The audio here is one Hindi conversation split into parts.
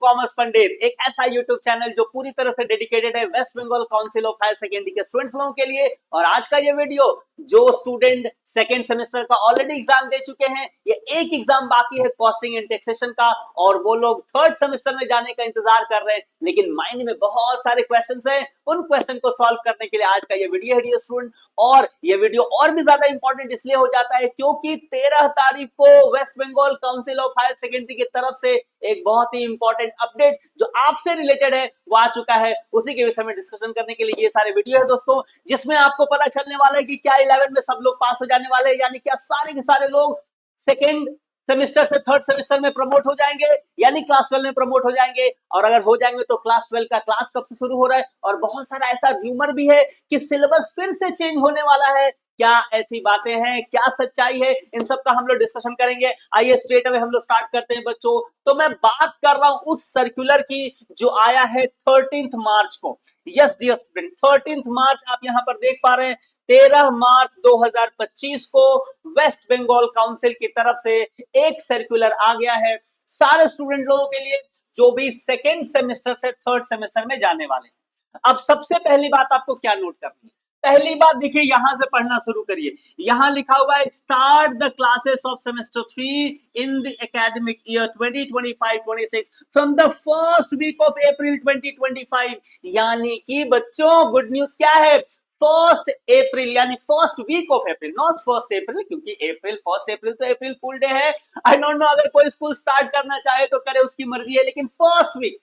कॉमर्स पंडित, एक ऐसा यूट्यूब चैनल जो पूरी तरह से डेडिकेटेड है West Bengal Council of Higher Secondary के स्टूडेंट्स लोगों के लिए। और आज का ये वीडियो जो स्टूडेंट सेकेंड सेमेस्टर का ऑलरेडी एग्जाम दे चुके हैं, ये एक एग्जाम बाकी है कॉस्टिंग एंड टैक्सेशन का, और वो लोग थर्ड सेमेस्टर में जाने का इंतजार कर रहे हैं, लेकिन माइंड में बहुत सारे क्वेश्चंस हैं। उन क्वेश्चन को सॉल्व करने के लिए आज का ये वीडियो है डियर स्टूडेंट। और ये वीडियो और भी ज्यादा इंपॉर्टेंट इसलिए हो जाता है क्योंकि 13 तारीख को West Bengal Council of Higher Secondary की तरफ से एक बहुत ही इंपॉर्टेंट अपडेट जो आपसे रिलेटेड है वो आ चुका है। उसी के विषय में डिस्कशन करने के लिए ये सारे वीडियो है दोस्तों, जिसमें आपको पता चलने वाला है कि क्या 11 में सब लोग पास हो जाने वाले हैं, यानी क्या सारे के सारे लोग सेकेंड सेमेस्टर से थर्ड सेमेस्टर में प्रमोट हो जाएंगे, यानी क्लास 12 में प्रमोट हो जाएंगे। और अगर हो जाएंगे तो क्लास 12 का क्लास कब से शुरू हो रहा है, और बहुत सारा ऐसा र्यूमर भी है कि सिलेबस फिर से चेंज होने वाला है। क्या ऐसी बातें हैं, क्या सच्चाई है, इन सब का हम लोग डिस्कशन करेंगे। आइए स्ट्रेट अवे हम लोग स्टार्ट करते हैं बच्चों। तो मैं बात कर रहा हूं उस सर्कुलर की जो आया है 13 मार्च को। यस डियर स्टूडेंट, 13 मार्च आप यहां पर देख पा रहे हैं। 13 मार्च 2025 को वेस्ट बंगाल काउंसिल की तरफ से एक सर्कुलर आ गया है सारे स्टूडेंट लोगों के लिए जो भी सेकेंड सेमेस्टर से थर्ड सेमेस्टर में जाने वाले हैं। अब सबसे पहली बात आपको क्या नोट करनी है, पहली बात देखिए, यहां से पढ़ना शुरू करिए। यहां लिखा हुआ है start the classes of semester 3 in the academic year 2025-26 from the first week of April 2025। यानी कि बच्चों गुड न्यूज क्या है, फर्स्ट अप्रैल यानी first week of April, not first April, क्योंकि अप्रैल फर्स्ट अप्रैल तो अप्रैल फुल डे है। आई डोंट नो, अगर कोई स्कूल स्टार्ट करना चाहे तो करे, उसकी मर्जी है, लेकिन फर्स्ट वीक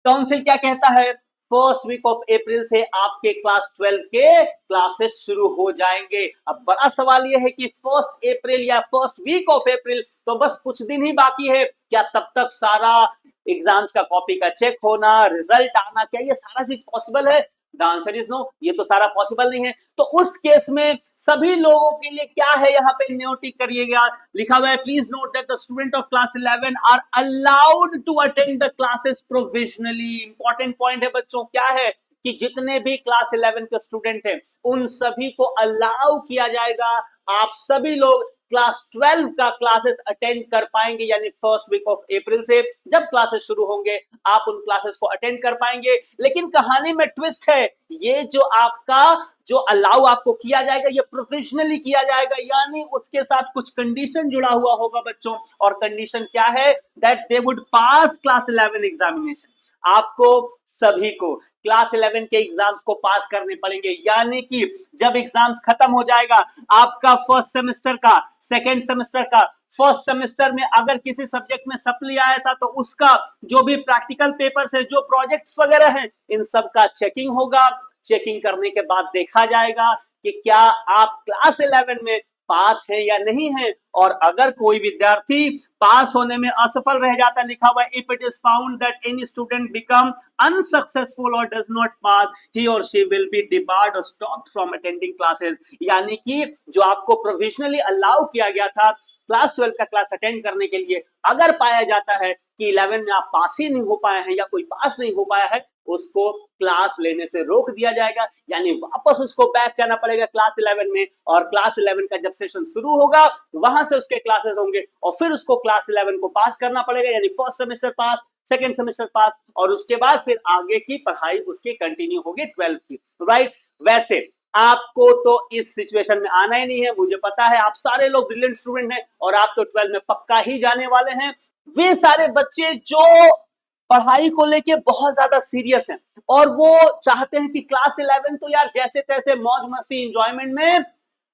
काउंसिल क्या कहता है, फर्स्ट वीक ऑफ अप्रैल से आपके क्लास 12 के क्लासेस शुरू हो जाएंगे। अब बड़ा सवाल यह है कि फर्स्ट अप्रैल या फर्स्ट वीक ऑफ अप्रैल, तो बस कुछ दिन ही बाकी है, क्या तब तक सारा एग्जाम्स का कॉपी का चेक होना, रिजल्ट आना, क्या ये सारा चीज पॉसिबल है? द आंसर इज नो, ये तो सारा पॉसिबल नहीं है। तो उस केस में सभी लोगों के लिए क्या है, यहाँ पे नोट करिएगा, लिखा हुआ है please note that the student of class 11 are allowed to attend the classes provisionally. Important point है बच्चों, क्या है कि जितने भी क्लास 11 के स्टूडेंट हैं उन सभी को अलाउ किया जाएगा। आप सभी लोग क्लास 12 का क्लासेस अटेंड कर पाएंगे, यानी फर्स्ट वीक ऑफ अप्रैल से जब क्लासेस शुरू होंगे आप उन क्लासेस को अटेंड कर पाएंगे। लेकिन कहानी में ट्विस्ट है, ये जो आपका जो अलाउ आपको किया जाएगा ये प्रोफेशनली किया जाएगा, यानी उसके साथ कुछ कंडीशन जुड़ा हुआ होगा बच्चों। और कंडीशन क्या है, that they would pass class 11 examination. आपको सभी को क्लास 11 के एग्जाम्स को पास करने पड़ेंगे, यानी कि जब एग्जाम्स खत्म हो जाएगा आपका फर्स्ट सेमेस्टर का, सेकेंड सेमेस्टर का, फर्स्ट सेमेस्टर में अगर किसी सब्जेक्ट में सप्ली आया था तो उसका जो भी प्रैक्टिकल पेपर्स है, जो प्रोजेक्ट्स वगैरह हैं, इन सब का चेकिंग होगा। चेकिंग करने के बाद देखा जाएगा कि क्या आप क्लास 11 में पास है या नहीं है। और अगर कोई विद्यार्थी पास होने में असफल रह जाता, लिखा हुआ if it is found that any student become unsuccessful और डज नॉट पास, ही और शी विल बी डिबार्ड और स्टॉप्ड फ्रॉम अटेंडिंग क्लासेस। यानी कि जो आपको प्रोविजनली अलाउ किया गया था क्लास 12 का क्लास अटेंड करने के लिए, अगर पाया जाता है कि 11 में आप पास ही नहीं हो पाए हैं या कोई पास नहीं हो पाया है, उसको क्लास लेने से रोक दिया जाएगा, यानी वापस उसको बैक जाना पड़ेगा क्लास 11 में। और क्लास 11 का जब सेशन शुरू होगा वहां से उसके क्लासेस होंगे और फिर उसको क्लास 11 को पास करना पड़ेगा, यानी फर्स्ट सेमेस्टर पास, सेकेंड सेमेस्टर पास, और उसके बाद फिर आगे की पढ़ाई उसकी कंटिन्यू होगी 12 की, राइट। वैसे आपको तो इस सिचुएशन में आना ही नहीं है, मुझे पता है आप सारे लोग ब्रिलियंट स्टूडेंट हैं और आप तो 12 में पक्का ही जाने वाले हैं। वे सारे बच्चे जो पढ़ाई को लेके बहुत ज्यादा सीरियस हैं और वो चाहते हैं कि क्लास 11 तो यार जैसे तैसे मौज मस्ती एंजॉयमेंट में,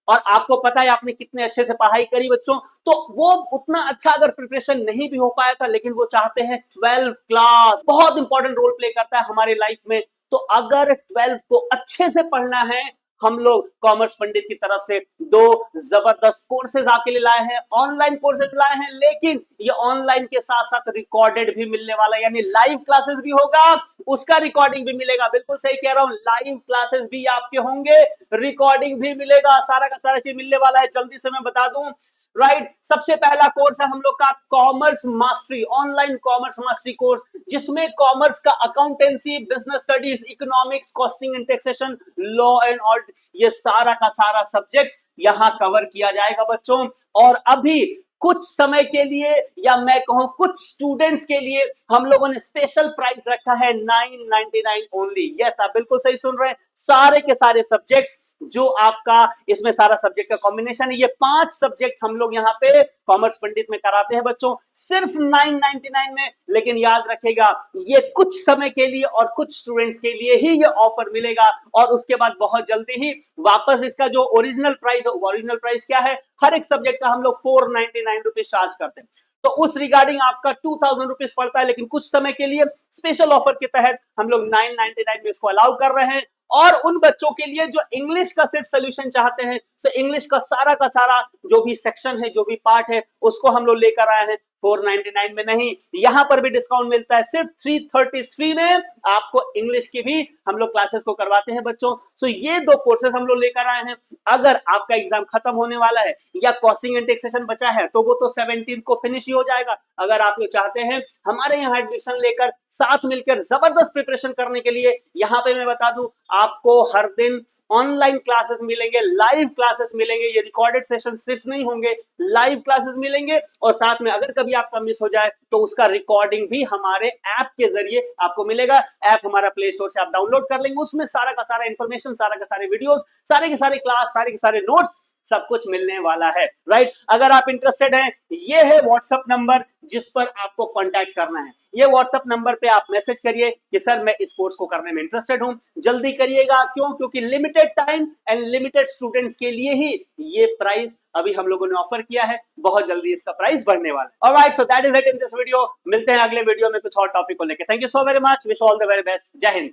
और आपको पता है आपने कितने अच्छे से पढ़ाई करी बच्चों, तो वो उतना अच्छा अगर प्रिपरेशन नहीं भी हो पाया था, लेकिन वो चाहते हैं 12 क्लास बहुत इंपॉर्टेंट रोल प्ले करता है हमारे लाइफ में। तो अगर 12 को अच्छे से पढ़ना है, हम लोग कॉमर्स पंडित की तरफ से 2 जबरदस्त कोर्सेज आपके लिए लाए हैं, ऑनलाइन कोर्सेज लाए हैं, लेकिन ये ऑनलाइन के साथ साथ रिकॉर्डेड भी मिलने वाला है, यानी लाइव क्लासेस भी होगा, उसका रिकॉर्डिंग भी मिलेगा। बिल्कुल सही कह रहा हूं, लाइव क्लासेस भी आपके होंगे, रिकॉर्डिंग भी मिलेगा, सारा का सारा चीज मिलने वाला है। जल्दी से मैं बता दूं, राइट। सबसे पहला कोर्स है हम लोग का commerce mastery, online commerce mastery course, जिसमें कॉमर्स का accountancy, business studies, economics, costing and taxation, law and audit, ये सारा का सारा सब्जेक्ट्स यहां कवर किया जाएगा बच्चों। और अभी कुछ समय के लिए या मैं कहूं कुछ स्टूडेंट्स के लिए हम लोगों ने स्पेशल प्राइस रखा है 999 ओनली। यस, आप बिल्कुल सही सुन रहे हैं। सारे के सारे सब्जेक्ट्स जो आपका इसमें सारा सब्जेक्ट का कॉम्बिनेशन है, ये 5 सब्जेक्ट हम लोग यहाँ पे कॉमर्स पंडित में कराते हैं बच्चों, सिर्फ 999 में। लेकिन याद रखेगा, ये कुछ समय के लिए और कुछ स्टूडेंट्स के लिए ही ये ऑफर मिलेगा, और उसके बाद बहुत जल्दी ही वापस इसका जो ओरिजिनल प्राइस क्या है, हर एक सब्जेक्ट का हम लोग 499 रुपीज चार्ज करते हैं। तो उस रिगार्डिंग आपका 2000 रुपीज पड़ता है, लेकिन कुछ समय के लिए स्पेशल ऑफर के तहत हम लोग 999 में इसको अलाउ कर रहे हैं। और उन बच्चों के लिए जो इंग्लिश का सिर्फ सोल्यूशन चाहते हैं, तो इंग्लिश का सारा जो भी सेक्शन है, जो भी पार्ट है, उसको हम लोग लेकर आए हैं 499 में नहीं, यहां पर भी डिस्काउंट मिलता है। सिर्फ 333 में आपको इंग्लिश की भी हम लोग क्लासेस को करवाते हैं बच्चों। सो ये 2 कोर्सेज हम लोग लेकर आए हैं। अगर आपका एग्जाम खत्म होने वाला है या कॉस्टिंग एंड टैक्सेशन बचा है, तो वो तो 17 को फिनिश ही हो जाएगा। अगर आप लोग चाहते हैं हमारे यहाँ एडमिशन लेकर साथ मिलकर जबरदस्त प्रिपरेशन करने के लिए, यहाँ पे मैं बता दूं, आपको हर दिन ऑनलाइन क्लासेस मिलेंगे, लाइव क्लासेस मिलेंगे। ये रिकॉर्डेड सेशन सिर्फ नहीं होंगे, लाइव क्लासेस मिलेंगे। और साथ में अगर कभी आपका मिस हो जाए तो उसका रिकॉर्डिंग भी हमारे ऐप के जरिए आपको मिलेगा। ऐप हमारा प्ले स्टोर से आप डाउनलोड कर लेंगे, उसमें सारा का सारा इंफॉर्मेशन, सारा का सारे वीडियोस, सारे के सारे क्लास, सारे के सारे नोट्स, सब कुछ मिलने वाला है। राइट, अगर आप इंटरेस्टेड हैं, ये है व्हाट्सएप नंबर जिस पर आपको कांटेक्ट करना है। ये व्हाट्सएप नंबर पे आप मैसेज करिए कि सर मैं इस कोर्स को करने में इंटरेस्टेड हूं। जल्दी करिएगा, क्यों? क्योंकि limited time and limited students के लिए ही ये प्राइस अभी हम लोगों ने ऑफर किया है। बहुत जल्दी इसका प्राइस बढ़ने वाला है। Alright, so that is it in this video. मिलते हैं अगले वीडियो में कुछ और टॉपिक को लेकर। Thank you so very much, wish all the very best. जय हिंद।